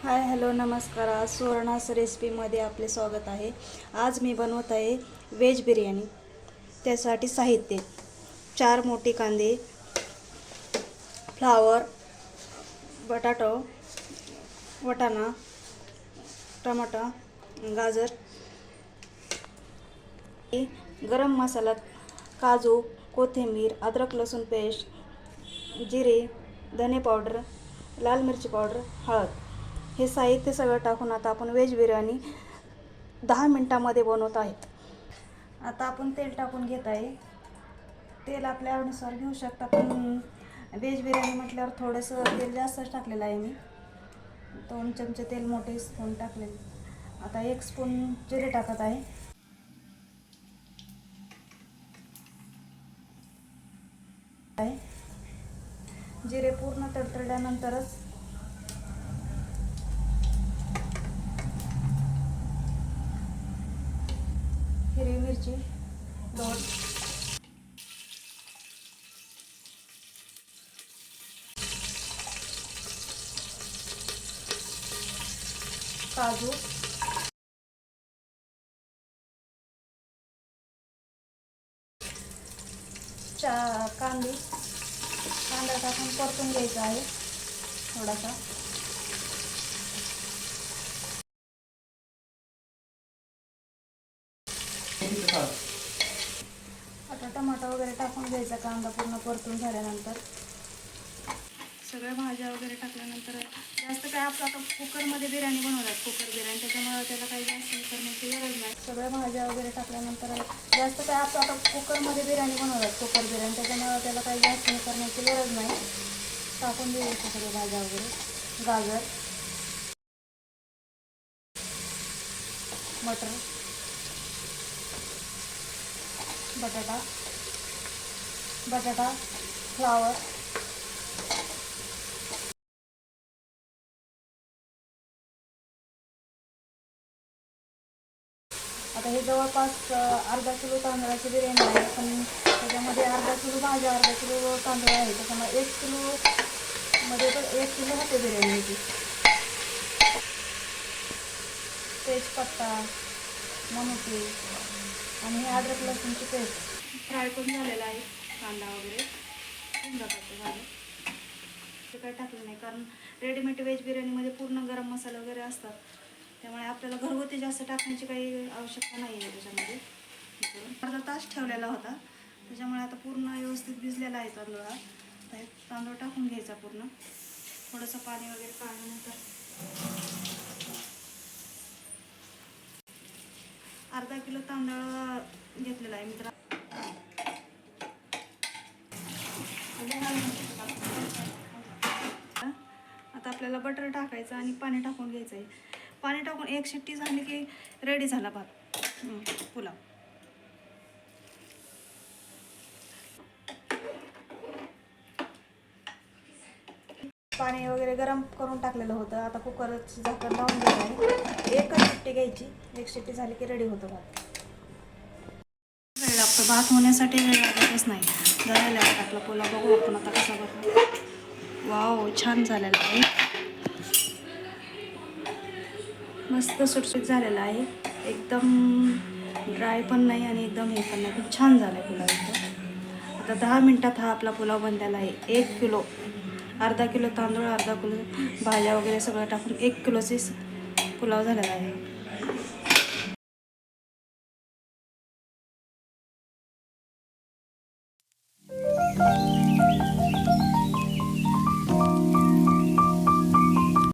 Hi hello नमस्कार. आज सुवर्णास रेसिपीमध्ये आपले स्वागत आहे. आज मी बनवत आहे व्हेज बिर्याणी. त्यासाठी साहित्य: 4 मोठे कांदे, फ्लावर, बटाटा, वाटाणा, टमाटा, गाजर, गरम मसाला, काजू, कोथिंबीर, अद्रक लसूण पेस्ट, जिरे, धने पावडर, लाल मिरची पावडर, हळद. हे साहित्य सगळं टाकून आता आपण व्हेज बिर्याणी 10 मिनिटांमध्ये बनवत आहेत. आता आपण तेल टाकून घेत आहे. तेल आपल्या अनुसार घेऊ शकता, पण व्हेज बिर्याणी म्हटल्यावर थोडंसं तेल जास्तच टाकलेलं आहे. मी 2 चमचे तेल मोठे स्पून टाकलेले. आता 1 स्पून जिरे टाकत आहे. जिरे पूर्ण तडतडल्यानंतरच हिरवी मिरची 2, काजू, कांदा टाकून परतून घ्यायचा आहे थोडासा. आता टमाटा वगैरे टाकून घ्यायचा. कांदा पूर्ण परतून झाल्यानंतर सगळ्या भाज्या वगैरे टाकल्यानंतर जास्त काय आपलं आता कुकरमध्ये बिर्याणी बनवतात, कुकर बिर्याणी, त्याच्यामुळे त्याला काही जास्त करण्याची गरज नाही. सगळ्या भाज्या वगैरे टाकल्यानंतर जास्त काय आपलं आता कुकरमध्ये बिर्याणी बनवतात, कुकर बिर्याणी, त्याच्यामुळे त्याला काही जास्त करण्याची गरज नाही. टाकून द्यायचं सगळ्या भाज्या वगैरे. गाजर, मटर, बटाटा, फ्लावर. आता हे जवळपास अर्धा किलो तांदळाची बिर्याणी आहे, पण त्याच्यामध्ये अर्धा किलो भाज्या, अर्धा किलो तांदूळ आहे. त्याच्यामुळे 1 किलोमध्ये तर 1 किलो होते बिर्याणीची. तेजपत्ता, मनुके आणि हे अद्रक लसूणची पेस्ट फ्राय करून झालेला आहे. कांदा वगैरे होऊन जातात झालं. ते काय टाकलं नाही, कारण रेडीमेड व्हेज बिर्याणीमध्ये पूर्ण गरम मसाला वगैरे असतात, त्यामुळे आपल्याला घरगुती जास्त टाकण्याची काही आवश्यकता नाही आहे. त्याच्यामध्ये अर्धा तास ठेवलेला होता, त्याच्यामुळे आता पूर्ण व्यवस्थित भिजलेला आहे तांदूळ. आता तांदूळ टाकून घ्यायचा पूर्ण. थोडंसं पाणी वगैरे काढल्यानंतर अर्धा किलो तांदूळ घेतलेला आहे मित्रा. आता आपल्याला बटर टाकायचं आणि पाणी टाकून घ्यायचं आहे. पाणी टाकून 1 शिट्टी झाली की रेडी झाला भात पुलाव. पाणी वगैरे गरम करून टाकलेलं होतं. आता कुकरचं झाकण लावून घ्यायचं आहे. 1च शिट्टी घ्यायची. 1 शिट्टी झाली की रेडी होतो भात. वेळ लागतो भात होण्यासाठी, वेळ लागतच नाही. झालेला आहे आपला पुलाव. बघू आपण आता कसा बनतो. वाव, छान झालेला आहे. मस्त सुटसुट झालेला आहे. एकदम ड्राय पण नाही आणि एकदम हे पण नाही, खूप छान झालं आहे पुलाव. आता 10 मिनटात हा आपला पुलाव बनलेला आहे. 1 किलो, अर्धा किलो तांदूळ, अर्धा किलो भाज्या वगैरे सगळं टाकून 1 किलोचे पुलाव झालेला आहे.